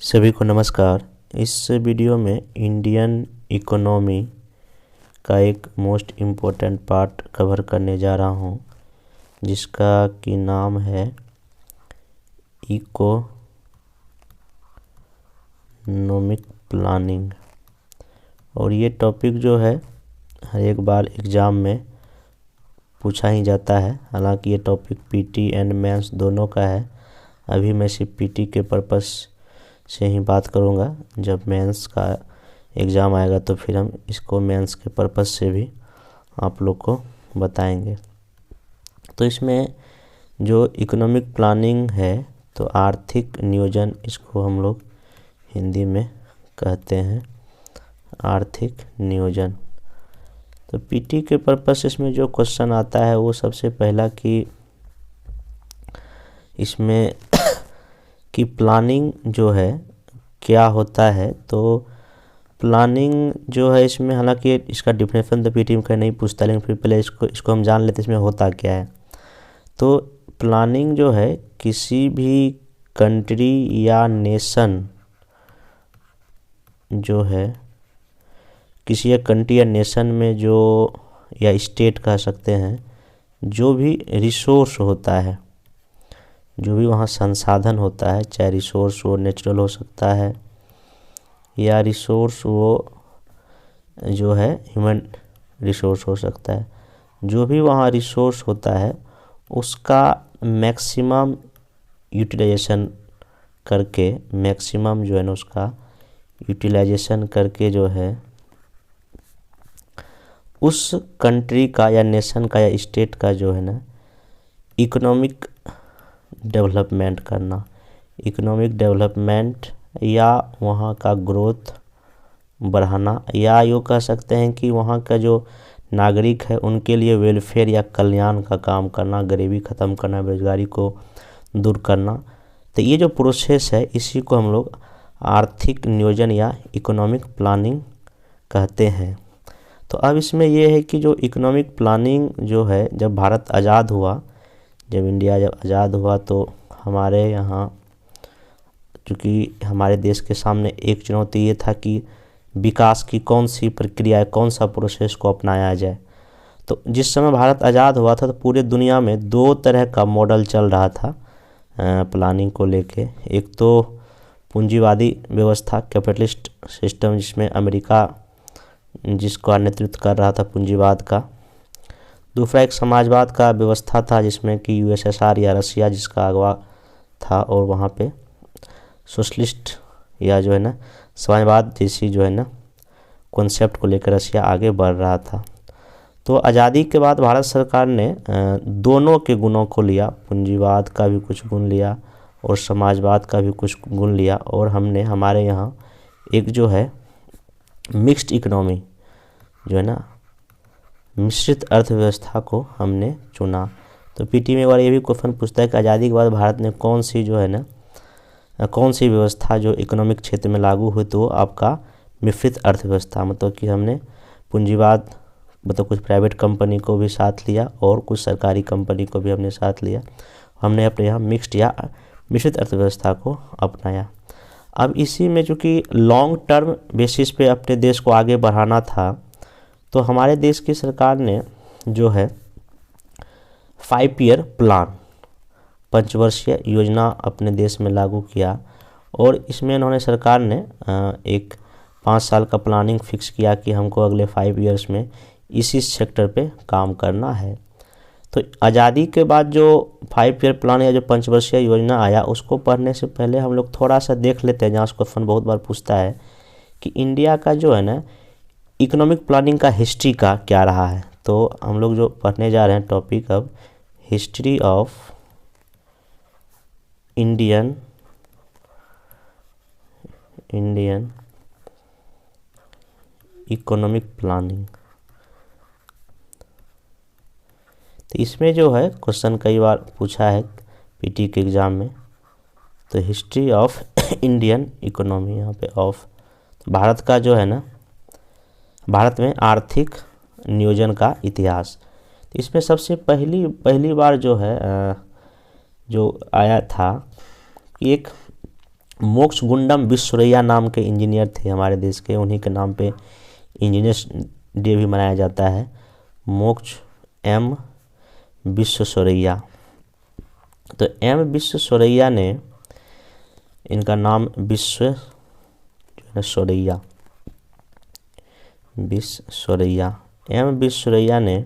सभी को नमस्कार। इस वीडियो में इंडियन इकोनॉमी का एक मोस्ट इम्पोर्टेंट पार्ट कवर करने जा रहा हूँ, जिसका कि नाम है इकोनॉमिक प्लानिंग। और ये टॉपिक जो है हर एक बार एग्ज़ाम में पूछा ही जाता है। हालांकि ये टॉपिक पीटी एंड मेंस दोनों का है। अभी मैं सिर्फ पीटी के पर्पस से ही बात करूंगा। जब मेंस का एग्ज़ाम आएगा तो फिर हम इसको मेंस के पर्पस से भी आप लोग को बताएंगे। तो इसमें जो इकोनॉमिक प्लानिंग है तो आर्थिक नियोजन इसको हम लोग हिंदी में कहते हैं, आर्थिक नियोजन। तो पीटी के पर्पस इसमें जो क्वेश्चन आता है वो सबसे पहला कि इसमें कि प्लानिंग जो है क्या होता है। तो प्लानिंग जो है इसमें, हालांकि इसका डिफिनेशन तो पीटी में कहीं नहीं पूछता, लेकिन फिर पहले इसको हम जान लेते हैं इसमें होता क्या है। तो प्लानिंग जो है किसी भी कंट्री या नेशन जो है, किसी एक कंट्री या नेशन में जो, या स्टेट कह सकते हैं, जो भी रिसोर्स होता है, जो भी वहाँ संसाधन होता है, चाहे रिसोर्स वो नेचुरल हो सकता है या रिसोर्स वो जो है ह्यूमन रिसोर्स हो सकता है। जो भी वहाँ रिसोर्स होता है उसका मैक्सिमम यूटिलाइजेशन करके, मैक्सिमम जो है ना उसका यूटिलाइजेशन करके जो है उस कंट्री का या नेशन का या स्टेट का जो है ना इकोनॉमिक डेवलपमेंट करना। इकोनॉमिक डेवलपमेंट या वहाँ का ग्रोथ बढ़ाना, या यूँ कह सकते हैं कि वहाँ का जो नागरिक है उनके लिए वेलफेयर या कल्याण का काम करना, गरीबी ख़त्म करना, बेरोजगारी को दूर करना। तो ये जो प्रोसेस है इसी को हम लोग आर्थिक नियोजन या इकोनॉमिक प्लानिंग कहते हैं। तो अब इसमें ये है कि जो इकोनॉमिक प्लानिंग जो है, जब भारत आज़ाद हुआ, जब इंडिया जब आज़ाद हुआ तो हमारे यहाँ, चूँकि हमारे देश के सामने एक चुनौती ये था कि विकास की कौन सी प्रक्रिया, कौन सा प्रोसेस को अपनाया जाए। तो जिस समय भारत आज़ाद हुआ था तो पूरे दुनिया में दो तरह का मॉडल चल रहा था प्लानिंग को लेके। एक तो पूंजीवादी व्यवस्था, कैपिटलिस्ट सिस्टम, जिसमें अमेरिका जिसका नेतृत्व कर रहा था पूंजीवाद का। दूसरा एक समाजवाद का व्यवस्था था जिसमें कि यूएसएसआर या रसिया जिसका अगवा था, और वहाँ पे सोशलिस्ट या जो है ना समाजवाद जैसी जो है ना कॉन्सेप्ट को लेकर रसिया आगे बढ़ रहा था। तो आज़ादी के बाद भारत सरकार ने दोनों के गुणों को लिया, पूंजीवाद का भी कुछ गुण लिया और समाजवाद का भी कुछ गुण लिया, और हमने हमारे यहाँ एक जो है मिक्स्ड इकोनॉमी जो है ना, मिश्रित अर्थव्यवस्था को हमने चुना। तो पीटी में एक बार ये भी क्वेश्चन पूछता है कि आज़ादी के बाद भारत ने कौन सी जो है ना, कौन सी व्यवस्था जो इकोनॉमिक क्षेत्र में लागू हुई, तो आपका मिश्रित अर्थव्यवस्था, मतलब कि हमने पूंजीवाद, मतलब कुछ प्राइवेट कंपनी को भी साथ लिया और कुछ सरकारी कंपनी को भी हमने साथ लिया। हमने अपने यहाँ मिक्स्ड या मिश्रित अर्थव्यवस्था को अपनाया। अब इसी में चूँकि लॉन्ग टर्म बेसिस पे अपने देश को आगे बढ़ाना था, तो हमारे देश की सरकार ने जो है 5 ईयर प्लान, पंचवर्षीय योजना अपने देश में लागू किया। और इसमें उन्होंने, सरकार ने एक 5 साल का प्लानिंग फिक्स किया कि हमको अगले 5 ईयर्स में इसी सेक्टर पे काम करना है। तो आज़ादी के बाद जो 5 ईयर प्लान या जो पंचवर्षीय योजना आया, उसको पढ़ने से पहले हम लोग थोड़ा सा देख लेते हैं, जहाँ से क्वेश्चन बहुत बार पूछता है कि इंडिया का जो है ना इकोनॉमिक प्लानिंग का हिस्ट्री का क्या रहा है। तो हम लोग जो पढ़ने जा रहे हैं टॉपिक, अब history of Indian economic planning. तो इसमें जो है क्वेश्चन कई बार पूछा है पीटी के एग्ज़ाम में। तो हिस्ट्री ऑफ इंडियन इकोनॉमी, यहाँ पे ऑफ, भारत का जो है ना, भारत में आर्थिक नियोजन का इतिहास। तो इसमें सबसे पहली बार जो है जो आया था कि एक मोक्षगुंडम विश्वेश्वरैया नाम के इंजीनियर थे हमारे देश के, उन्हीं के नाम पे इंजीनियर्स डे भी मनाया जाता है। मोक्ष एम विश्वेश्वरैया। तो एम विश्वेश्वरैया ने, इनका नाम विश्वेश्वरैया, एम विश्वेश्वरैया ने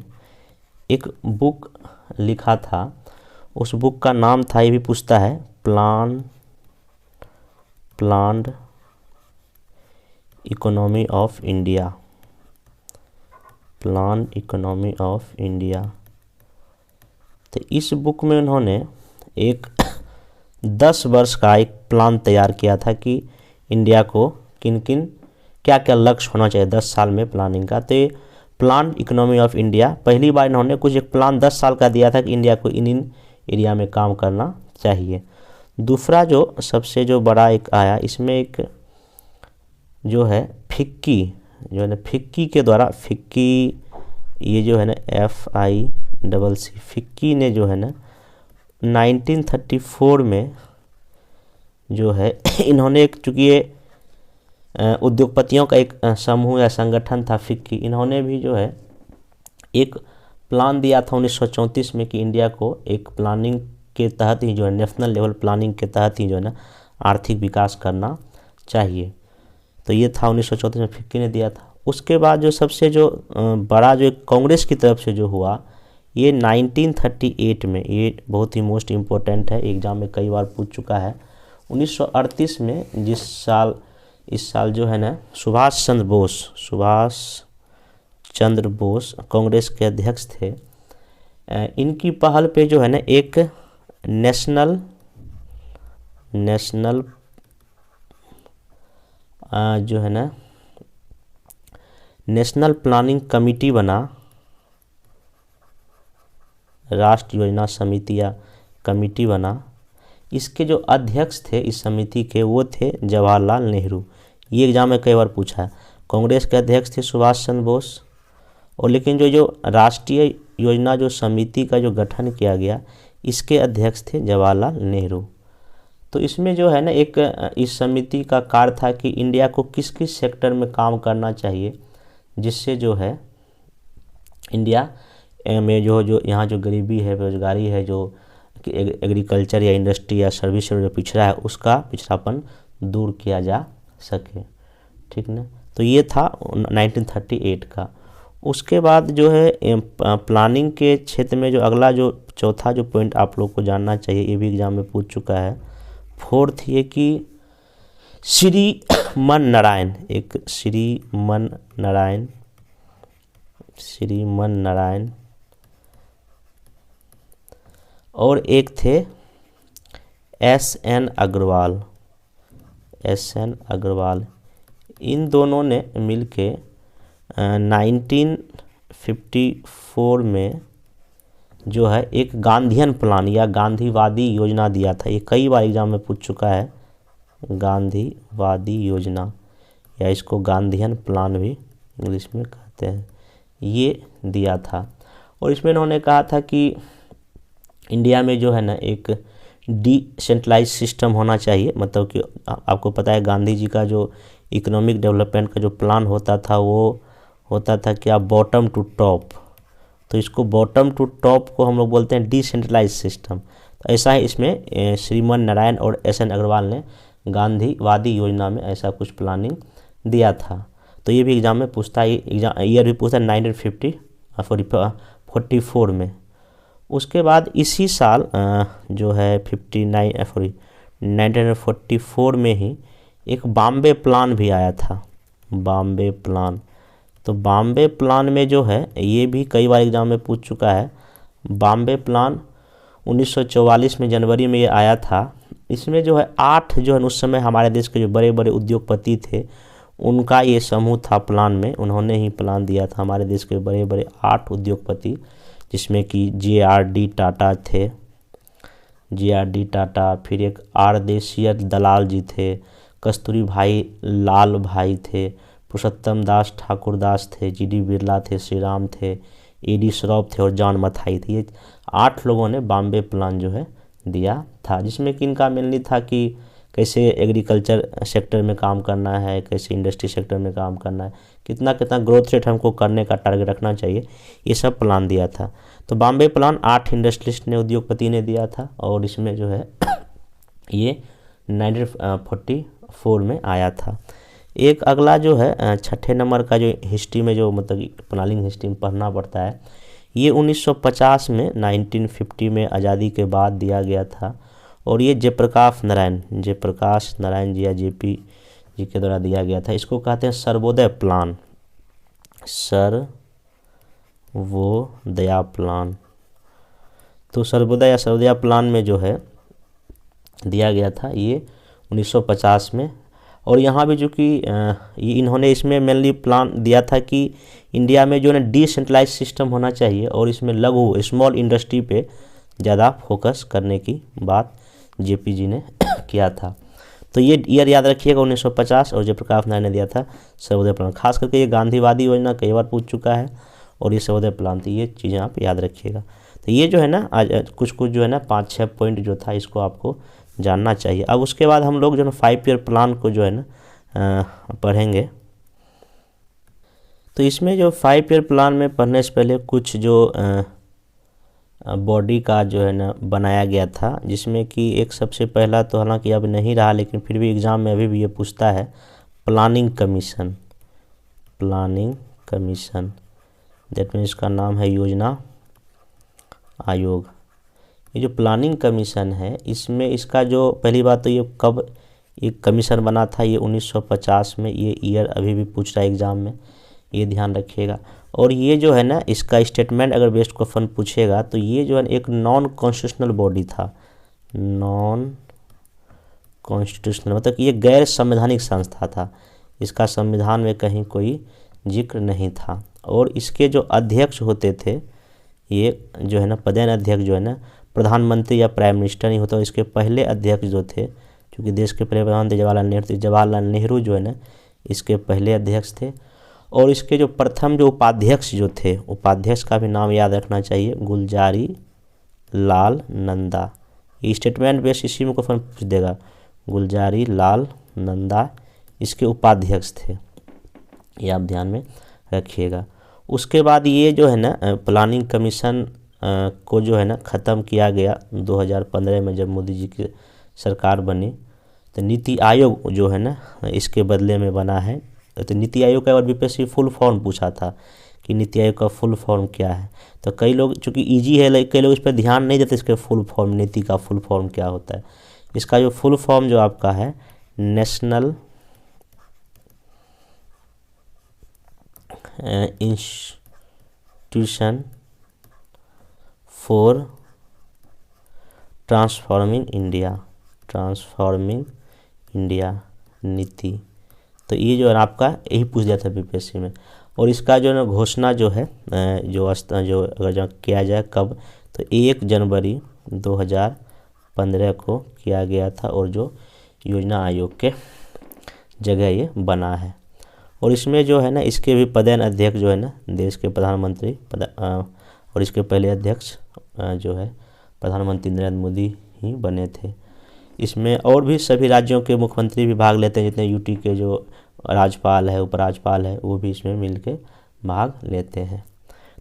एक बुक लिखा था। उस बुक का नाम था, ये भी पूछता है, planned economy of India. Plan economy of India. तो इस बुक में उन्होंने एक 10 वर्ष का एक प्लान तैयार किया था कि इंडिया को किन किन क्या क्या लक्ष्य होना चाहिए 10 साल में प्लानिंग का। तो ये प्लान इकोनॉमी ऑफ इंडिया, पहली बार इन्होंने कुछ एक प्लान 10 साल का दिया था कि इंडिया को इन एरिया में काम करना चाहिए। दूसरा जो सबसे जो बड़ा एक आया, इसमें एक जो है फिक्की, जो है ना फिक्की के द्वारा, फिक्की ये जो है ना FICC, फिक्की ने जो है ना 1934 में जो है इन्होंने एक, चूँकि ये उद्योगपतियों का एक समूह या संगठन था फिक्की, इन्होंने भी जो है एक प्लान दिया था 1934 में कि इंडिया को एक प्लानिंग के तहत ही जो है, नेशनल लेवल प्लानिंग के तहत ही जो है ना आर्थिक विकास करना चाहिए। तो ये था 1934 में फिक्की ने दिया था। उसके बाद जो सबसे जो बड़ा जो कांग्रेस की तरफ से जो हुआ, ये 1938 में, ये बहुत ही मोस्ट इम्पोर्टेंट है, एग्जाम में कई बार पूछ चुका है। 1938 में, इस साल जो है ना सुभाष चंद्र बोस कांग्रेस के अध्यक्ष थे। इनकी पहल पे जो है ना एक नेशनल जो है ना नेशनल प्लानिंग कमेटी बना, राष्ट्र योजना समिति या कमेटी बना। इसके जो अध्यक्ष थे इस समिति के, वो थे जवाहरलाल नेहरू। ये एग्जाम में कई बार पूछा है। कांग्रेस के अध्यक्ष थे सुभाष चंद्र बोस, और लेकिन जो राष्ट्रीय योजना जो समिति का जो गठन किया गया, इसके अध्यक्ष थे जवाहरलाल नेहरू। तो इसमें जो है ना एक इस समिति का कार्य था कि इंडिया को किस किस सेक्टर में काम करना चाहिए, जिससे जो है इंडिया में जो यहाँ जो गरीबी है, बेरोजगारी है, जो एग्रीकल्चर या इंडस्ट्री या सर्विस से जो पिछड़ा है, उसका पिछड़ापन दूर किया जा सके। ठीक ना। तो ये था 1938 का। उसके बाद जो है प्लानिंग के क्षेत्र में जो अगला जो चौथा जो पॉइंट आप लोग को जानना चाहिए, ये भी एग्जाम में पूछ चुका है। फोर्थ ये कि श्रीमन नारायण और एक थे SN अग्रवाल। इन दोनों ने मिलके 1954 में जो है एक गांधीयन प्लान या गांधीवादी योजना दिया था। ये कई बार एग्जाम में पूछ चुका है, गांधीवादी योजना, या इसको गांधीयन प्लान भी इंग्लिश में कहते हैं, ये दिया था। और इसमें इन्होंने कहा था कि इंडिया में जो है ना एक डिसेंट्रलाइज सिस्टम होना चाहिए। मतलब कि आपको पता है गांधी जी का जो इकोनॉमिक डेवलपमेंट का जो प्लान होता था, वो होता था क्या, बॉटम टू टॉप। तो इसको बॉटम टू टॉप को हम लोग बोलते हैं डिसेंट्रलाइज सिस्टम। तो ऐसा है, इसमें श्रीमन नारायण और SN अग्रवाल ने गांधीवादी योजना में ऐसा कुछ प्लानिंग दिया था। तो ये भी एग्जाम में पूछता है, एग्जाम ईयर भी पूछता है 1944 में। उसके बाद इसी साल जो है 1944 में ही एक बॉम्बे प्लान भी आया था, बॉम्बे प्लान। तो बॉम्बे प्लान में जो है, ये भी कई बार एग्जाम में पूछ चुका है। बॉम्बे प्लान 1944 में जनवरी में ये आया था। इसमें जो है 8 जो है उस समय हमारे देश के जो बड़े बड़े उद्योगपति थे, उनका ये समूह था प्लान में। उन्होंने ही प्लान दिया था, हमारे देश के बड़े बड़े 8 उद्योगपति, जिसमें कि JRD टाटा थे, JRD टाटा, फिर एक R देसियर दलाल जी थे, कस्तूरी भाई लाल भाई थे, पुरुषोत्तम दास ठाकुर दास थे, GD बिरला थे, श्री राम थे, AD श्रॉफ थे और जॉन मथाई थे। ये 8 लोगों ने बॉम्बे प्लान जो है दिया था, जिसमें कि इनका मेनली था कि कैसे एग्रीकल्चर सेक्टर में काम करना है, कैसे इंडस्ट्री सेक्टर में काम करना है, कितना कितना ग्रोथ रेट हमको करने का टारगेट रखना चाहिए, ये सब प्लान दिया था। तो बॉम्बे प्लान 8 इंडस्ट्रियलिस्ट ने, उद्योगपति ने दिया था और इसमें जो है ये 1944 में आया था। एक अगला जो है छठे नंबर का जो हिस्ट्री में जो मतलब प्लानिंग हिस्ट्री में पढ़ना पड़ता है, ये 1950 में 1950 में आज़ादी के बाद दिया गया था और ये जयप्रकाश नारायण जी या जेपी जी के द्वारा दिया गया था। इसको कहते हैं सर्वोदय प्लान, सर्वोदया प्लान। तो सर्वोदय या सर्वोदया प्लान में जो है दिया गया था ये 1950 में। और यहाँ भी जो कि ये इन्होंने इसमें मेनली प्लान दिया था कि इंडिया में जो है डिसेंट्रलाइज सिस्टम होना चाहिए और इसमें लघु स्मॉल इंडस्ट्री पे ज़्यादा फोकस करने की बात जेपी जी ने किया था। तो ये ईयर याद रखिएगा 1950, और जयप्रकाश नारायण ने दिया था सर्वोदय प्लान। खास करके ये गांधीवादी योजना कई बार पूछ चुका है और ये सर्वोदय प्लान थी, ये चीज़ें आप याद रखिएगा। तो ये जो है ना आज कुछ जो है ना 5-6 पॉइंट जो था इसको आपको जानना चाहिए। अब उसके बाद हम लोग जो है 5 ईयर प्लान को जो है ना पढ़ेंगे। तो इसमें जो 5 ईयर प्लान में पढ़ने से पहले कुछ जो बॉडी का जो है ना बनाया गया था, जिसमें कि एक सबसे पहला तो हालांकि अब नहीं रहा लेकिन फिर भी एग्ज़ाम में अभी भी ये पूछता है, प्लानिंग कमीशन। दैट मीन्स का नाम है योजना आयोग। ये जो प्लानिंग कमीशन है इसमें इसका जो पहली बात तो ये कब एक कमीशन बना था, ये 1950 में। ये ईयर अभी भी पूछ रहा है एग्ज़ाम में, ये ध्यान रखिएगा। और ये जो है ना इसका स्टेटमेंट अगर बेस्ट क्वेश्चन पूछेगा तो ये जो है एक नॉन कॉन्स्टिट्यूशनल बॉडी था। नॉन कॉन्स्टिट्यूशनल मतलब कि ये गैर संवैधानिक संस्था था, इसका संविधान में कहीं कोई जिक्र नहीं था। और इसके जो अध्यक्ष होते थे ये जो है ना पदेन अध्यक्ष जो है ना प्रधानमंत्री या प्राइम मिनिस्टर नहीं होता। इसके पहले अध्यक्ष जो थे, क्योंकि देश के पहले प्रधानमंत्री जवाहरलाल नेहरू जो है ना इसके पहले अध्यक्ष थे। और इसके जो प्रथम जो उपाध्यक्ष जो थे, उपाध्यक्ष का भी नाम याद रखना चाहिए, गुलजारी लाल नंदा। ये स्टेटमेंट बेस इसी में क्वेश्चन पूछ देगा, गुलजारी लाल नंदा इसके उपाध्यक्ष थे, ये आप ध्यान में रखिएगा। उसके बाद ये जो है ना प्लानिंग कमीशन को जो है ना ख़त्म किया गया 2015 में जब मोदी जी की सरकार बनी। तो नीति आयोग जो है ना इसके बदले में बना है। तो नीति आयोग का और बीपीएससी फुल फॉर्म पूछा था कि नीति आयोग का फुल फॉर्म क्या है। तो कई लोग चूँकि इजी है, कई लोग इस पर ध्यान नहीं देते इसके फुल फॉर्म, नीति का फुल फॉर्म क्या होता है। इसका जो फुल फॉर्म जो आपका है national institution for transforming India नीति। तो ये जो है आपका यही पूछ दिया था बीपीएससी में। और इसका जो है घोषणा जो है जो अगर जो किया जाए कब, तो 1 जनवरी 2015 को किया गया था और जो योजना आयोग के जगह ये बना है। और इसमें जो है ना इसके भी पदेन अध्यक्ष जो है ना देश के प्रधानमंत्री और इसके पहले अध्यक्ष जो है प्रधानमंत्री नरेंद्र मोदी ही बने थे। इसमें और भी सभी राज्यों के मुख्यमंत्री भी भाग लेते हैं, जितने यूटी के जो राज्यपाल है, उपराज्यपाल है, वो भी इसमें मिलके भाग लेते हैं।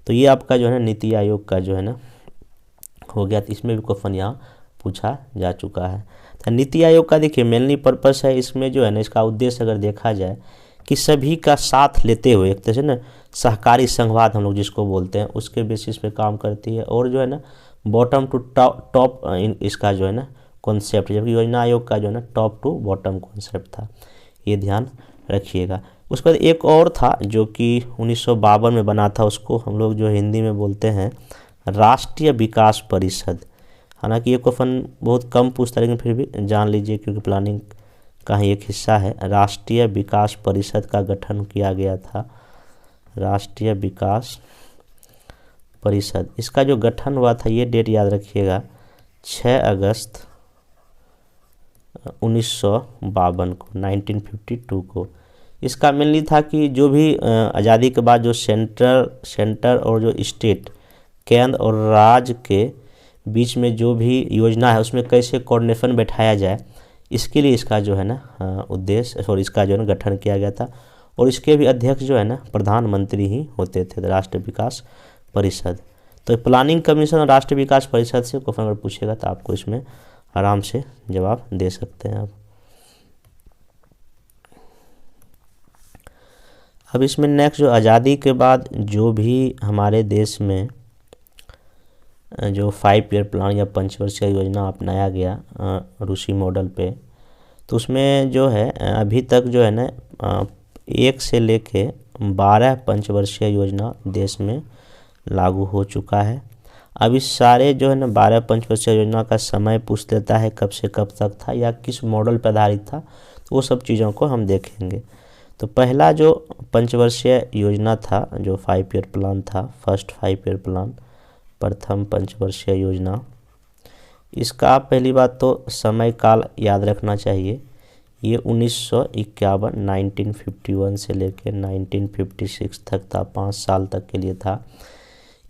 तो ये आपका जो है ना नीति आयोग का जो है ना हो गया। तो इसमें भी क्वेश्चन यहाँ पूछा जा चुका है। तो नीति आयोग का देखिए मेनली पर्पस है इसमें जो है ना इसका उद्देश्य अगर देखा जाए कि सभी का साथ लेते हुए, एक तरह से ना सहकारी संघवाद हम लोग जिसको बोलते हैं, उसके बेसिस पे काम करती है। और जो है ना बॉटम टू टॉप इसका जो है ना कॉन्सेप्ट, जबकि योजना आयोग का जो है ना टॉप टू बॉटम कॉन्सेप्ट था, ये ध्यान रखिएगा। उसके बाद एक और था जो कि 1952 में बना था, उसको हम लोग जो हिंदी में बोलते हैं राष्ट्रीय विकास परिषद। हालांकि ये क्वेश्चन बहुत कम पूछता है लेकिन फिर भी जान लीजिए क्योंकि प्लानिंग का ही एक हिस्सा है। राष्ट्रीय विकास परिषद का गठन किया गया था, राष्ट्रीय विकास परिषद। इसका जो गठन हुआ था ये डेट याद रखिएगा 6 अगस्त 1952 को, 1952 को। इसका मेनली था कि जो भी आज़ादी के बाद जो सेंटर और जो स्टेट, केंद्र और राज्य के बीच में जो भी योजना है उसमें कैसे कोऑर्डिनेशन बैठाया जाए, इसके लिए इसका जो है ना उद्देश्य और इसका जो है ना गठन किया गया था। और इसके भी अध्यक्ष जो है ना प्रधानमंत्री ही होते थे, राष्ट्रीय विकास परिषद। तो प्लानिंग कमीशन और राष्ट्रीय विकास परिषद से क्वेश्चन अगर पूछेगा तो आपको इसमें आराम से जवाब दे सकते हैं आप। अब इसमें नेक्स्ट जो आज़ादी के बाद जो भी हमारे देश में जो 5 ईयर प्लान या पंचवर्षीय योजना अपनाया गया रूसी मॉडल पे, तो उसमें जो है अभी तक जो है ना 1 से लेके 12 पंचवर्षीय योजना देश में लागू हो चुका है। अब इस सारे जो है ना 12 पंचवर्षीय योजना का समय पूछ देता है कब से कब तक था या किस मॉडल पर आधारित था, तो वो सब चीज़ों को हम देखेंगे। तो पहला जो पंचवर्षीय योजना था जो 5 ईयर प्लान था, फर्स्ट 5 ईयर प्लान, प्रथम पंचवर्षीय योजना, इसका पहली बात तो समय काल याद रखना चाहिए। ये 1951 1951 से लेकर 1956 तक था, 5 साल तक के लिए था।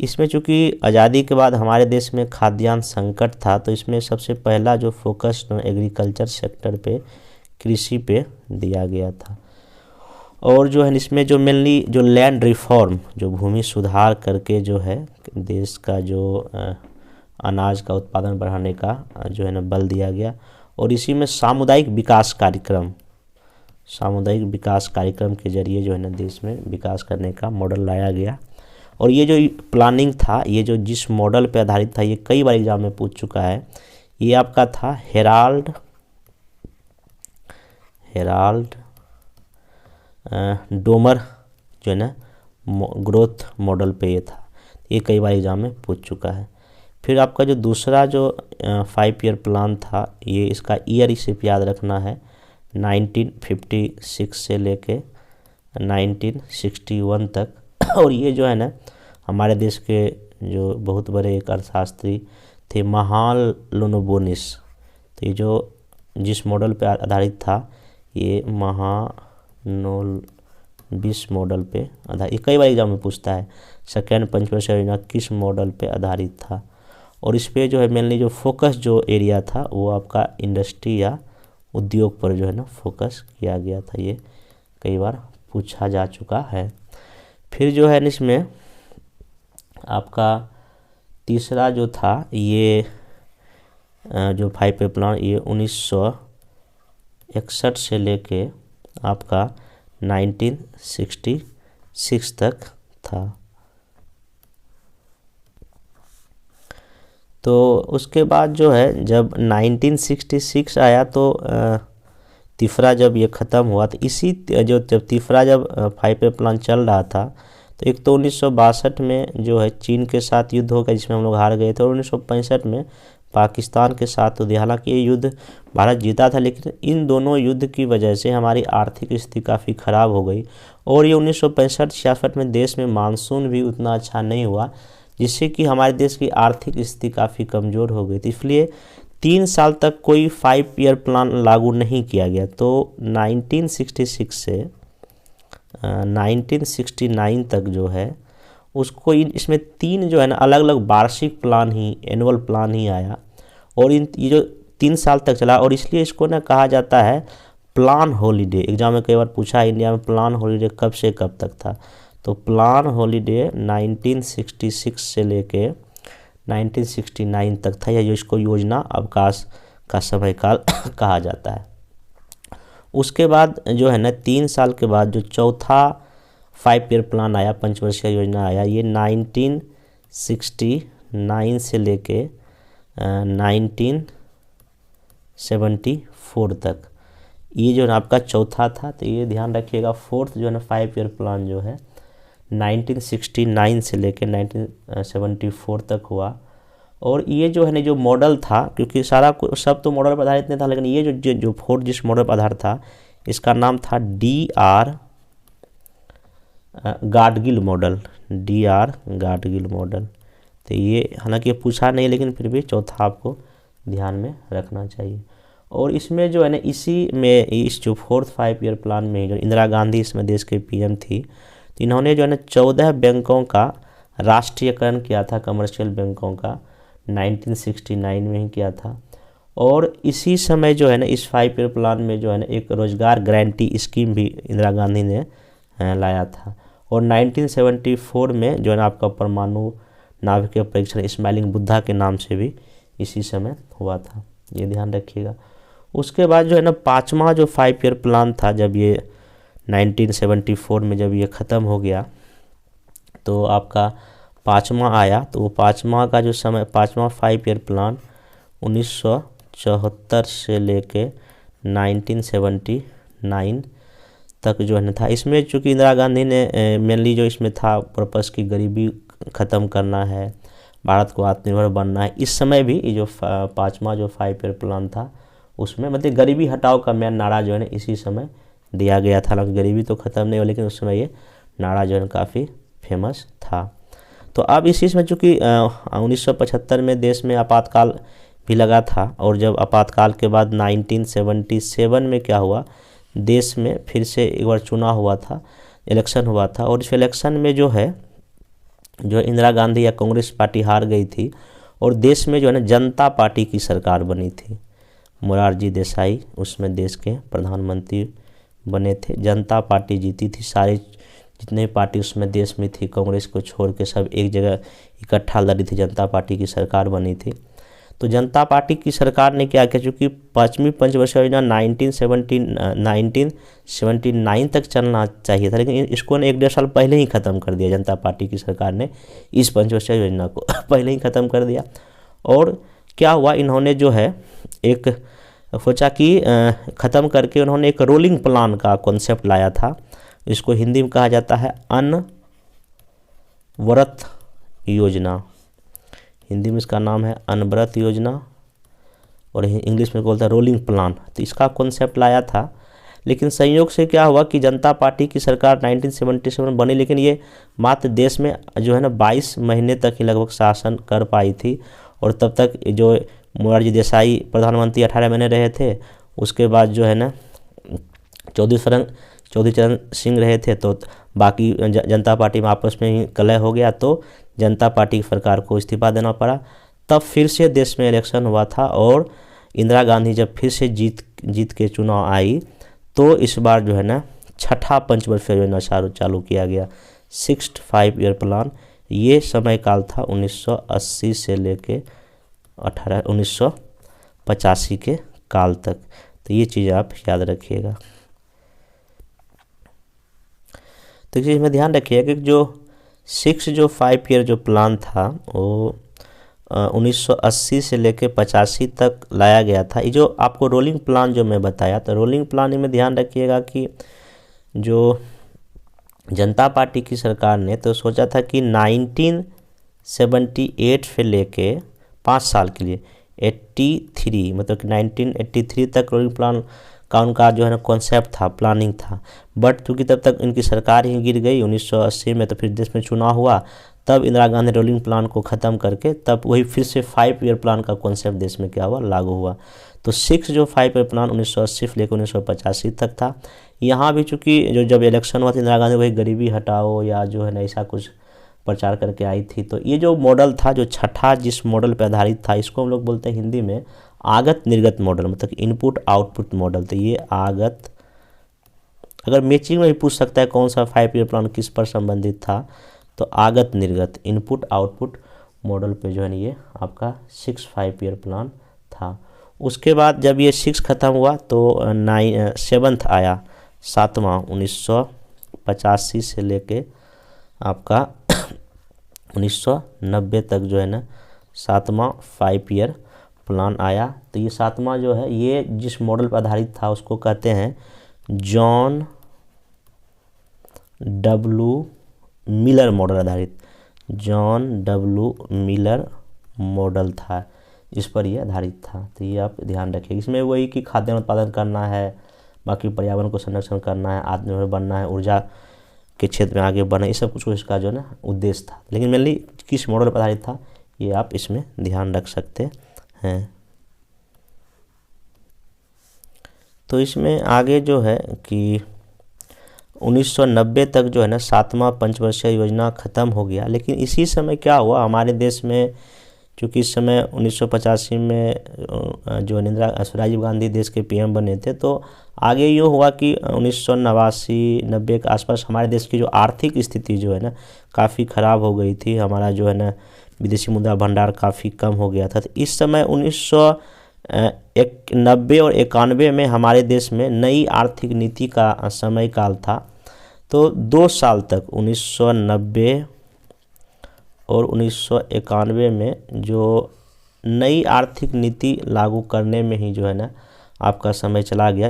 इसमें चूँकि आज़ादी के बाद हमारे देश में खाद्यान्न संकट था, तो इसमें सबसे पहला जो फोकस एग्रीकल्चर सेक्टर पे, कृषि पे दिया गया था। और जो है इसमें जो मेनली जो लैंड रिफॉर्म, जो भूमि सुधार करके जो है देश का जो अनाज का उत्पादन बढ़ाने का जो है ना बल दिया गया। और इसी में सामुदायिक विकास कार्यक्रम के जरिए जो है ना देश में विकास करने का मॉडल लाया गया। और ये जो प्लानिंग था, ये जो जिस मॉडल पे आधारित था, ये कई बार एग्जाम में पूछ चुका है। ये आपका था हेराल्ड डोमर जो है ना ग्रोथ मॉडल पे ये था, ये कई बार एग्जाम में पूछ चुका है। फिर आपका जो दूसरा जो 5 ईयर प्लान था, ये इसका ईयर इसे याद रखना है, 1956 से लेके 1961 तक। और ये जो है ना हमारे देश के जो बहुत बड़े एक अर्थशास्त्री थे महालनोबिस, तो ये जो जिस मॉडल पे आधारित था, ये महालनोबिस मॉडल पे आधारित, ये कई बार एग्जाम में पूछता है सेकेंड पंचवर्षीय योजना किस मॉडल पे आधारित था। और इस पे जो है मेनली जो फोकस जो एरिया था वो आपका इंडस्ट्री या उद्योग पर जो है ना फोकस किया गया था, ये कई बार पूछा जा चुका है। फिर जो है इसमें आपका तीसरा जो था, ये जो 5 ईयर प्लान, ये 1961 से लेके आपका 1966 तक था। तो उसके बाद जो है जब 1966 आया, तो तीसरा जब ये ख़त्म हुआ, तो इसी जब तीसरा जब 5 ईयर प्लान चल रहा था, तो एक तो 1962 में जो है चीन के साथ युद्ध हो गया जिसमें हम लोग हार गए थे, और 1965 में पाकिस्तान के साथ हुई। हालांकि ये युद्ध भारत जीता था, लेकिन इन दोनों युद्ध की वजह से हमारी आर्थिक स्थिति काफ़ी ख़राब हो गई। और ये 1965-66 में देश में मानसून भी उतना अच्छा नहीं हुआ, जिससे कि हमारे देश की आर्थिक स्थिति काफ़ी कमज़ोर हो गई थी। इसलिए 3 साल तक कोई 5 ईयर प्लान लागू नहीं किया गया। तो 1966 से 1969 तक जो है उसको इसमें 3 जो है ना अलग अलग वार्षिक प्लान ही, एनुअल प्लान ही आया। और ये जो 3 साल तक चला, और इसलिए इसको ना कहा जाता है प्लान हॉलीडे। एग्जाम में कई बार पूछा है इंडिया में प्लान हॉलीडे कब से कब तक था, तो प्लान हॉलीडे 1966 से लेके 1969 तक था, या जो इसको योजना अवकाश का समय काल कहा जाता है। उसके बाद जो है ना 3 साल के बाद जो चौथा 5 ईयर प्लान आया, पंचवर्षीय योजना आया, ये 1969 से लेके 1974 तक, ये जो है आपका चौथा था। तो ये ध्यान रखिएगा, फोर्थ जो है ना 5 ईयर प्लान जो है 1969 से लेके 1974 तक हुआ। और ये जो है ना जो मॉडल था, क्योंकि सारा सब तो मॉडल पर आधारित नहीं था, लेकिन ये जो फोर्थ जिस मॉडल पर आधार था, इसका नाम था DR Gadgil model, DR Gadgil model. तो ये हालांकि पूछा नहीं, लेकिन फिर भी चौथा आपको ध्यान में रखना चाहिए। और इसमें जो है ना इसी में इस जो फोर्थ 5 ईयर प्लान में जो इंदिरा गांधी इसमें देश के PM थी, तो इन्होंने जो है ना 14 बैंकों का राष्ट्रीयकरण किया था, कमर्शियल बैंकों का 1969 में ही किया था। और इसी समय जो है ना इस 5 ईयर प्लान में जो है ना एक रोजगार गारंटी स्कीम भी इंदिरा गांधी ने लाया था। और 1974 में जो है ना आपका परमाणु नाभिकीय परीक्षण स्माइलिंग बुद्धा के नाम से भी इसी समय हुआ था, ये ध्यान रखिएगा। उसके बाद जो है ना 5वां जो 5 ईयर प्लान था, जब ये 1974 में जब ये ख़त्म हो गया तो आपका 5वां आया। तो वो 5वां का जो समय 5वां 5 ईयर प्लान 1974 से लेके 1979 तक जो है ना था। इसमें चूँकि इंदिरा गांधी ने मेनली जो इसमें था पर्पस की गरीबी ख़त्म करना है, भारत को आत्मनिर्भर बनना है। इस समय भी ये जो 5वां जो 5 ईयर प्लान था उसमें मतलब गरीबी हटाओ का मेन नारा जो है ना इसी समय दिया गया था। हालांकि गरीबी तो ख़त्म नहीं हुआ, लेकिन उस समय ये नारा जो है काफ़ी फेमस था। तो अब इसी में चूँकि 1975 में देश में आपातकाल भी लगा था, और जब आपातकाल के बाद 1977 में क्या हुआ, देश में फिर से एक बार चुनाव हुआ था, इलेक्शन हुआ था। और इस इलेक्शन में जो है जो इंदिरा गांधी या कांग्रेस पार्टी हार गई थी, और देश में जो है ना जनता पार्टी की सरकार बनी थी। मोरारजी देसाई उसमें देश के प्रधानमंत्री बने थे, जनता पार्टी जीती थी। सारे जितने पार्टी उसमें देश में थी कांग्रेस को छोड़ के सब एक जगह इकट्ठा लड़ी थी, जनता पार्टी की सरकार बनी थी। तो जनता पार्टी की सरकार ने क्या किया, चूँकि 5वीं पंचवर्षीय योजना 1979 तक चलना चाहिए था, लेकिन इसको ने 1-1.5 साल पहले ही ख़त्म कर दिया। जनता पार्टी की सरकार ने इस पंचवर्षीय योजना को पहले ही ख़त्म कर दिया। और क्या हुआ, इन्होंने जो है एक सोचा कि ख़त्म करके उन्होंने एक रोलिंग प्लान का कॉन्सेप्ट लाया था। इसको हिंदी में कहा जाता है अनवरत योजना, हिंदी में इसका नाम है अनवरत योजना, और इंग्लिश में बोलता है रोलिंग प्लान। तो इसका कॉन्सेप्ट लाया था, लेकिन संयोग से क्या हुआ कि जनता पार्टी की सरकार 1977 बनी, लेकिन ये मात्र देश में जो है ना 22 महीने तक ही लगभग शासन कर पाई थी। और तब तक जो मोरारजी देसाई प्रधानमंत्री 18 महीने रहे थे, उसके बाद जो है ना चौधरी चरण सिंह रहे थे। तो बाकी जनता पार्टी में आपस में ही कलह हो गया, तो जनता पार्टी की सरकार को इस्तीफा देना पड़ा। तब फिर से देश में इलेक्शन हुआ था, और इंदिरा गांधी जब फिर से जीत के चुनाव आई, तो इस बार जो है ना 6ठा पंचवर्षीय योजना चालू किया गया, 6th 5 ईयर प्लान। ये समय काल था 1980 से लेके 1985 के काल तक। तो ये चीज़ आप याद रखिएगा। तो इसमें ध्यान रखिएगा कि जो 5 ईयर जो प्लान था वो 1980 से लेके 85 तक लाया गया था। ये जो आपको रोलिंग प्लान जो मैं बताया, तो रोलिंग प्लान में ध्यान रखिएगा कि जो जनता पार्टी की सरकार ने तो सोचा था कि 1978 से लेके 5 साल के लिए 83 मतलब कि 1983 तक रोलिंग प्लान का उनका जो है ना कॉन्सेप्ट था, प्लानिंग था। बट चूँकि तब तक इनकी सरकार ही गिर गई 1980 में, तो फिर देश में चुनाव हुआ, तब इंदिरा गांधी रोलिंग प्लान को ख़त्म करके तब वही फिर से 5 ईयर प्लान का कॉन्सेप्ट देश में क्या हुआ, लागू हुआ। तो 5 ईयर प्लान 1980 से लेकर 1985 तक था। यहाँ भी चूँकि जो जब इलेक्शन हुआ था इंदिरा गांधी वही गरीबी हटाओ या जो है ना ऐसा कुछ प्रचार करके आई थी। तो ये जो मॉडल था, जो 6ठा जिस मॉडल पर आधारित था, इसको हम लोग बोलते हैं हिंदी में आगत निर्गत मॉडल, मतलब इनपुट आउटपुट मॉडल। तो ये आगत, अगर मैचिंग में भी पूछ सकता है कौन सा 5 ईयर प्लान किस पर संबंधित था, तो आगत निर्गत इनपुट आउटपुट मॉडल पे जो है ये आपका 5 ईयर प्लान था। उसके बाद जब ये 6 ख़त्म हुआ तो 7th आया, 7वां 1985 से लेके आपका 1990 तक जो है ना 7वां 5 ईयर प्लान आया। तो ये 7वां जो है ये जिस मॉडल पर आधारित था उसको कहते हैं जॉन डब्ल्यू मिलर मॉडल आधारित, जॉन डब्ल्यू मिलर मॉडल था, इस पर ये आधारित था। तो ये आप ध्यान रखिए। इसमें वही कि खाद्यान्न उत्पादन करना है, बाकी पर्यावरण को संरक्षण करना है, आत्मनिर्भर बनना है, ऊर्जा के क्षेत्र में आगे बढ़ना, ये सब कुछ इसका जो है ना उद्देश्य था। लेकिन मेनली किस मॉडल पर आधारित था ये आप इसमें ध्यान रख सकते हैं। तो इसमें आगे जो है कि 1990 तक जो है ना 7वां पंचवर्षीय योजना ख़त्म हो गया। लेकिन इसी समय क्या हुआ, हमारे देश में क्योंकि इस समय 1985 में जो राजीव गांधी देश के पीएम बने थे, तो आगे यूँ हुआ कि 1989-90 के आसपास हमारे देश की जो आर्थिक स्थिति जो है ना काफ़ी ख़राब हो गई थी। हमारा जो है ना विदेशी मुद्रा भंडार काफ़ी कम हो गया था। तो इस समय 1990 और 91 में हमारे देश में नई आर्थिक नीति का समय काल था। तो 2 साल तक 1990 और 1991 में जो नई आर्थिक नीति लागू करने में ही जो है ना आपका समय चला गया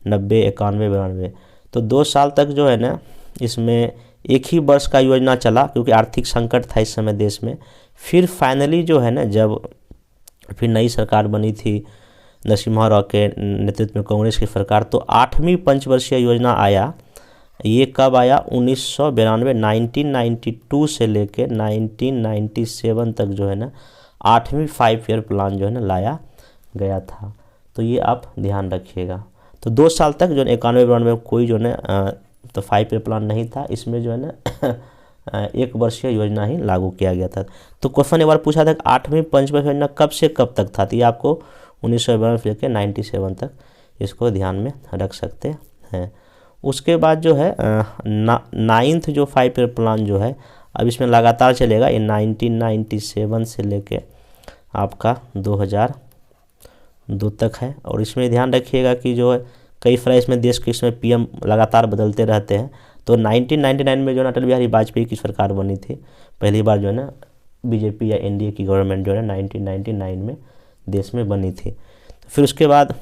90, 91, 92। तो 2 साल तक जो है ना इसमें एक ही वर्ष का योजना चला, क्योंकि आर्थिक संकट था इस समय देश में। फिर फाइनली जो है ना जब फिर नई सरकार बनी थी नरसिम्हा राव के नेतृत्व में कांग्रेस की सरकार, तो 8वीं पंचवर्षीय योजना आया। ये कब आया? 1992, 1992 से लेके 1997 तक जो है ना 8वीं 5 ईयर प्लान जो है ना लाया गया था। तो ये आप ध्यान रखिएगा। तो 2 साल तक जो 91-92 में कोई जो है तो 5 ईयर प्लान नहीं था। इसमें जो है ना 1 वर्षीय योजना ही लागू किया गया था। तो क्वेश्चन एक बार पूछा था कि 8वीं पंचवर्षीय योजना कब से कब तक था? तो ये आपको 1992 से लेकर 97 तक इसको ध्यान में रख सकते हैं। उसके बाद जो है 9th जो 5 ईयर प्लान जो है अब इसमें लगातार चलेगा। ये 1997 से लेके आपका 2002 तक है। और इसमें ध्यान रखिएगा कि जो है कई तरह इसमें देश के इसमें पीएम लगातार बदलते रहते हैं। तो 1999 में जो है अटल बिहारी वाजपेयी की सरकार बनी थी, पहली बार जो है ना बीजेपी या एनडीए की गवर्नमेंट जो है 1999 में देश में बनी थी। तो फिर उसके बाद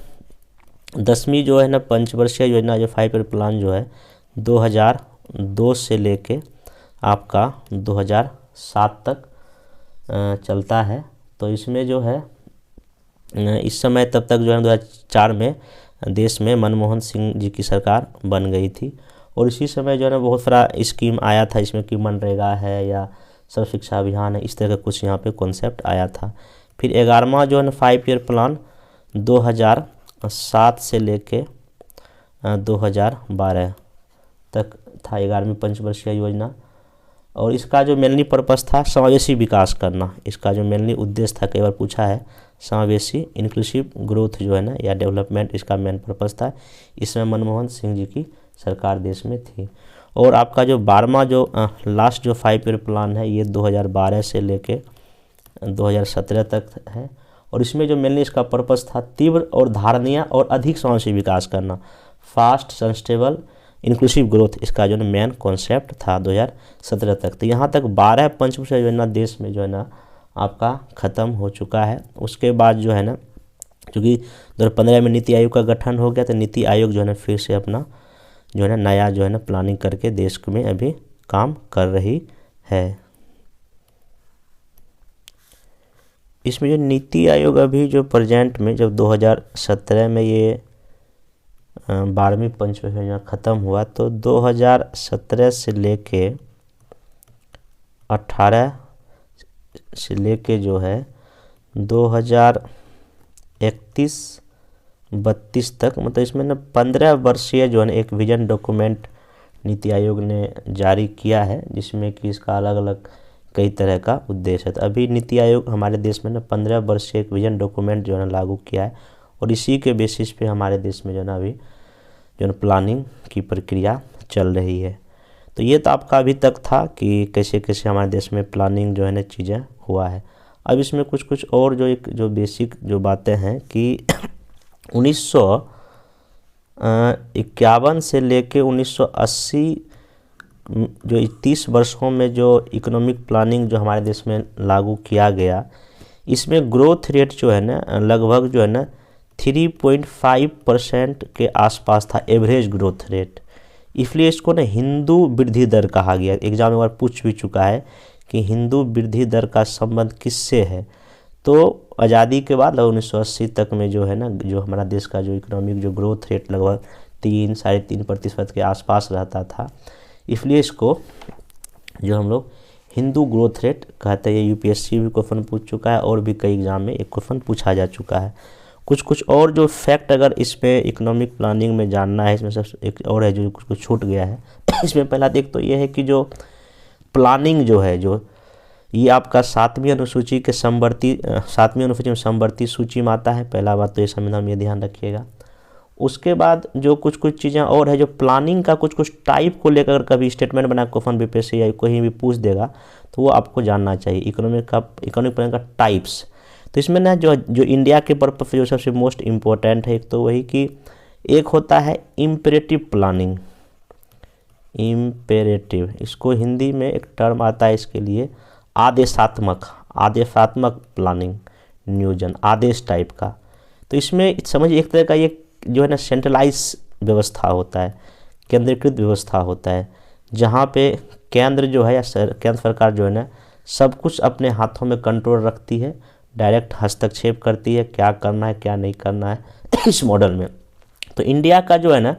10वीं जो है ना पंचवर्षीय योजना जो 5 ईयर प्लान जो है 2002 से लेके आपका 2007 तक चलता है। तो इसमें जो है इस समय तब तक जो है 2004 में देश में मनमोहन सिंह जी की सरकार बन गई थी। और इसी समय जो है ना बहुत सारा स्कीम आया था इसमें कि मनरेगा है या सर्व शिक्षा अभियान है, इस तरह का कुछ यहाँ पे कॉन्सेप्ट आया था। फिर 11वां जो है ना 5 ईयर प्लान 2007 से लेके 2012 तक था, 11वीं पंचवर्षीय योजना। और इसका जो मेनली पर्पस था समावेशी विकास करना। इसका जो मेनली उद्देश्य था, कई बार पूछा है, समावेशी इंक्लूसिव ग्रोथ जो है ना या डेवलपमेंट इसका मेन पर्पस था। इसमें मनमोहन सिंह जी की सरकार देश में थी। और आपका जो 12वां जो लास्ट जो 5 ईयर प्लान है ये 2012 से लेके 2017 तक है। और इसमें जो मेनली इसका पर्पस था तीव्र और धारणीय और अधिक समावेशी विकास करना, फास्ट सस्टेनेबल इंक्लूसिव ग्रोथ, इसका जो है मेन कॉन्सेप्ट था 2017 तक। तो यहाँ तक 12 पंचवर्षीय योजना देश में जो है ना आपका ख़त्म हो चुका है। उसके बाद जो है ना क्योंकि 2015 में नीति आयोग का गठन हो गया, तो नीति आयोग जो है ना फिर से अपना जो है ना नया जो है ना प्लानिंग करके देश में अभी काम कर रही है। इसमें जो नीति आयोग अभी जो प्रेजेंट में जब 2017 में ये 12वीं पंचवर्षीय योजना ख़त्म हुआ, तो 2017 से लेके 18 से लेके जो है 2031-32 तक, मतलब इसमें ना 15 वर्षीय जो है ना एक विजन डॉक्यूमेंट नीति आयोग ने जारी किया है, जिसमें कि इसका अलग अलग कई तरह का उद्देश्य है। तो अभी नीति आयोग हमारे देश में ना 15 वर्षीय एक विजन डॉक्यूमेंट जो है ना लागू किया है। और इसी के बेसिस पे हमारे देश में जो है ना अभी जो है प्लानिंग की प्रक्रिया चल रही है। तो ये तो आपका अभी तक था कि कैसे कैसे हमारे देश में प्लानिंग जो है ना चीज़ें हुआ है। अब इसमें कुछ और जो बेसिक जो बातें हैं कि 1951 से लेके 1980 जो 30 वर्षों में जो इकोनॉमिक प्लानिंग जो हमारे देश में लागू किया गया, इसमें ग्रोथ रेट जो है ना लगभग जो है ना 3.5% के आसपास था, एवरेज ग्रोथ रेट। इसलिए इसको ना हिंदू वृद्धि दर कहा गया। एग्जाम में एक बार पूछ भी चुका है कि हिंदू वृद्धि दर का संबंध किससे है। तो आज़ादी के बाद लगभग 1980 तक में जो है ना जो हमारा देश का जो इकोनॉमिक जो ग्रोथ रेट लगभग 3-3.5% के आसपास रहता था। इसलिए इसको जो हम लोग हिंदू ग्रोथ रेट कहते हैं। यूपीएससी भी क्वेश्चन पूछ चुका है और भी कई एग्जाम में एक क्वेश्चन पूछा जा चुका है। कुछ और जो फैक्ट अगर इसमें इकोनॉमिक प्लानिंग में जानना है, इसमें सब एक और है जो कुछ छूट गया है। इसमें पहला देख तो ये है कि जो प्लानिंग जो है जो ये आपका 7वीं अनुसूची के समवर्ती 7वीं अनुसूची में समवर्ती सूची में आता है। पहला बात तो ये संविधान में ध्यान रखिएगा। उसके बाद जो कुछ कुछ चीज़ें और है, जो प्लानिंग का कुछ कुछ टाइप को लेकर कभी स्टेटमेंट बना क्वेश्चन बीपीएससी या कोई भी पूछ देगा तो वो आपको जानना चाहिए। इकोनॉमिक प्लानिंग का टाइप्स, तो इसमें ना जो इंडिया के पर्पज जो सबसे मोस्ट इम्पोर्टेंट है, एक तो वही कि एक होता है इम्पेरेटिव प्लानिंग। इम्पेरेटिव, इसको हिंदी में एक टर्म आता है इसके लिए, आदेशात्मक प्लानिंग, नियोजन, आदेश टाइप का। तो इसमें समझिए एक तरह का ये जो है ना सेंट्रलाइज व्यवस्था होता है, केंद्रीकृत व्यवस्था होता है, जहाँ पे केंद्र जो है या केंद्र सरकार जो है ना सब कुछ अपने हाथों में कंट्रोल रखती है, डायरेक्ट हस्तक्षेप करती है क्या करना है क्या नहीं करना है इस मॉडल में। तो इंडिया का जो है ना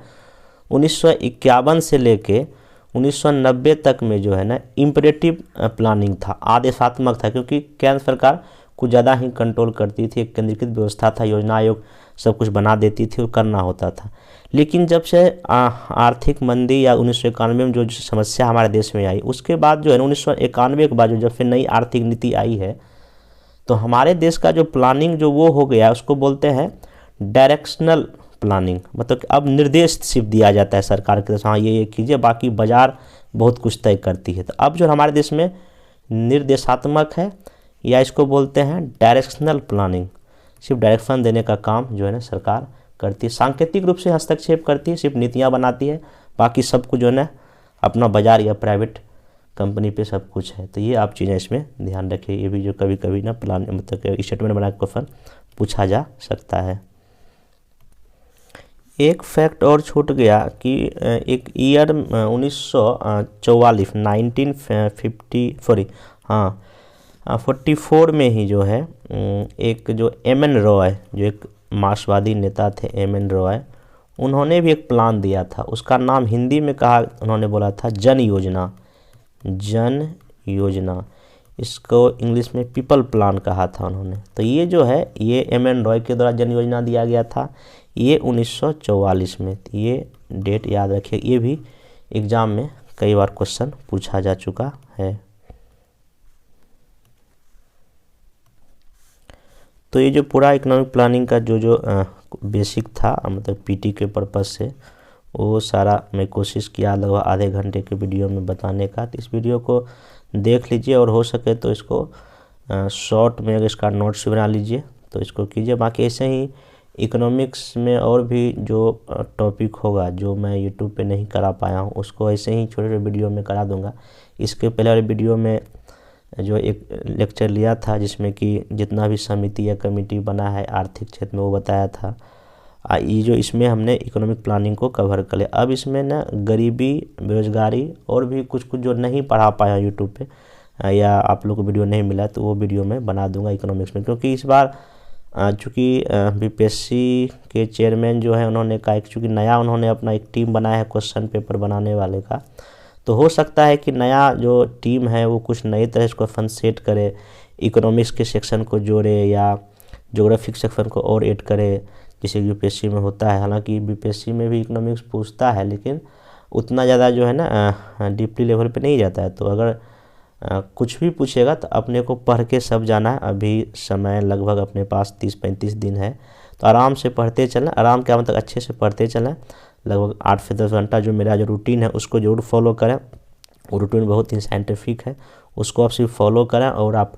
1951 से लेके 1990 तक में जो है ना इम्परेटिव प्लानिंग था, आदेशात्मक था, क्योंकि केंद्र सरकार कुछ ज़्यादा ही कंट्रोल करती थी, एक केंद्रीकृत व्यवस्था था, योजना आयोग सब कुछ बना देती थी और करना होता था। लेकिन जब से आर्थिक मंदी या 1991 में जो समस्या हमारे देश में आई, उसके बाद जो है 1991 के बाद जो जब फिर नई आर्थिक नीति आई है, तो हमारे देश का जो प्लानिंग जो वो हो गया, उसको बोलते हैं डायरेक्शनल प्लानिंग। मतलब कि अब निर्देश सिर्फ दिया जाता है सरकार की तरफ से, हाँ ये कीजिए, बाकी बाजार बहुत कुछ तय करती है। तो अब जो हमारे देश में निर्देशात्मक है, या इसको बोलते हैं डायरेक्शनल प्लानिंग, सिर्फ डायरेक्शन देने का काम जो है ना सरकार करती है, सांकेतिक रूप से हस्तक्षेप करती है, सिर्फ नीतियाँ बनाती है, बाकी सब कुछ जो है ना अपना बाजार या प्राइवेट कंपनी पे सब कुछ है। तो ये आप चीज़ें इसमें ध्यान रखिए, ये भी जो कभी कभी ना प्लान मतलब स्टेटमेंट बना के क्वेश्चन पूछा जा सकता है। एक फैक्ट और छूट गया कि एक ईयर 1944 में ही जो है एक जो एम.एन. रॉय, जो एक मार्क्सवादी नेता थे एम.एन. रॉय, उन्होंने भी एक प्लान दिया था। उसका नाम हिंदी में कहा, उन्होंने बोला था जन योजना, जन योजना। इसको इंग्लिश में पीपल प्लान कहा था उन्होंने। तो ये जो है ये एम.एन. रॉय के द्वारा जन योजना दिया गया था, ये 1944 में। ये डेट याद रखिए, ये भी एग्ज़ाम में कई बार क्वेश्चन पूछा जा चुका है। तो ये जो पूरा इकोनॉमिक प्लानिंग का जो बेसिक था, मतलब पीटी के पर्पज़ से, वो सारा मैं कोशिश किया लगभग आधे घंटे के वीडियो में बताने का। तो इस वीडियो को देख लीजिए और हो सके तो इसको शॉर्ट में अगर इसका नोट्स बना लीजिए तो इसको कीजिए। बाकी ऐसे ही इकोनॉमिक्स में और भी जो टॉपिक होगा जो मैं यूट्यूब पे नहीं करा पाया हूँ, उसको ऐसे ही छोटे छोटे वीडियो में करा दूँगा। इसके पहले वाले वीडियो में जो एक लेक्चर लिया था जिसमें कि जितना भी समिति या कमेटी बना है आर्थिक क्षेत्र में वो बताया था। ये जो इसमें हमने इकोनॉमिक प्लानिंग को कवर कर लिया। अब इसमें ना गरीबी, बेरोजगारी और भी कुछ कुछ जो नहीं पढ़ा पाया यूट्यूब पे या आप लोग को वीडियो नहीं मिला, तो वो वीडियो मैं बना दूंगा इकोनॉमिक्स में। क्योंकि इस बार चूँकि बीपीएससी के चेयरमैन जो है उन्होंने कहा, चूँकि नया उन्होंने अपना एक टीम बनाया है क्वेश्चन पेपर बनाने वाले का, तो हो सकता है कि नया जो टीम है वो कुछ नई तरह से क्वेश्चन सेट करे, इकोनॉमिक्स के सेक्शन को जोड़े या ज्योग्राफिक सेक्शन को और ऐड करे, जैसे यूपीएससी में होता है। हालांकि बीपीएससी में भी इकोनॉमिक्स पूछता है, लेकिन उतना ज़्यादा जो है ना डीपली लेवल पे नहीं जाता है। तो अगर कुछ भी पूछेगा तो अपने को पढ़ के सब जाना है। अभी समय लगभग अपने पास 30-35 दिन है, तो आराम से पढ़ते चलें। आराम क्या मतलब, अच्छे से पढ़ते चलें। लगभग 8 से 10 घंटा जो मेरा जो रूटीन है उसको जरूर फॉलो करें। वो रूटीन बहुत ही साइंटिफिक है, उसको आप सिर्फ फॉलो करें और आप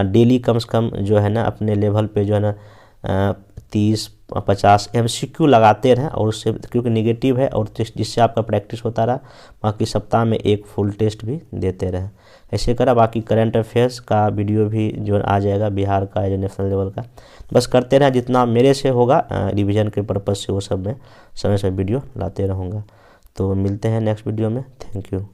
डेली कम से कम जो है ना अपने लेवल पे जो है ना 30-50 MCQ लगाते रहें। और उससे क्योंकि नेगेटिव है और जिससे आपका प्रैक्टिस होता रहा, बाकी सप्ताह में एक फुल टेस्ट भी देते रहें। ऐसे करा। बाकी करंट अफेयर्स का वीडियो भी जो आ जाएगा, बिहार का या नेशनल लेवल का, बस करते रहें जितना मेरे से होगा रिवीजन के पर्पज़ से, वो सब मैं समय से वीडियो लाते रहूँगा। तो मिलते हैं नेक्स्ट वीडियो में। Thank you.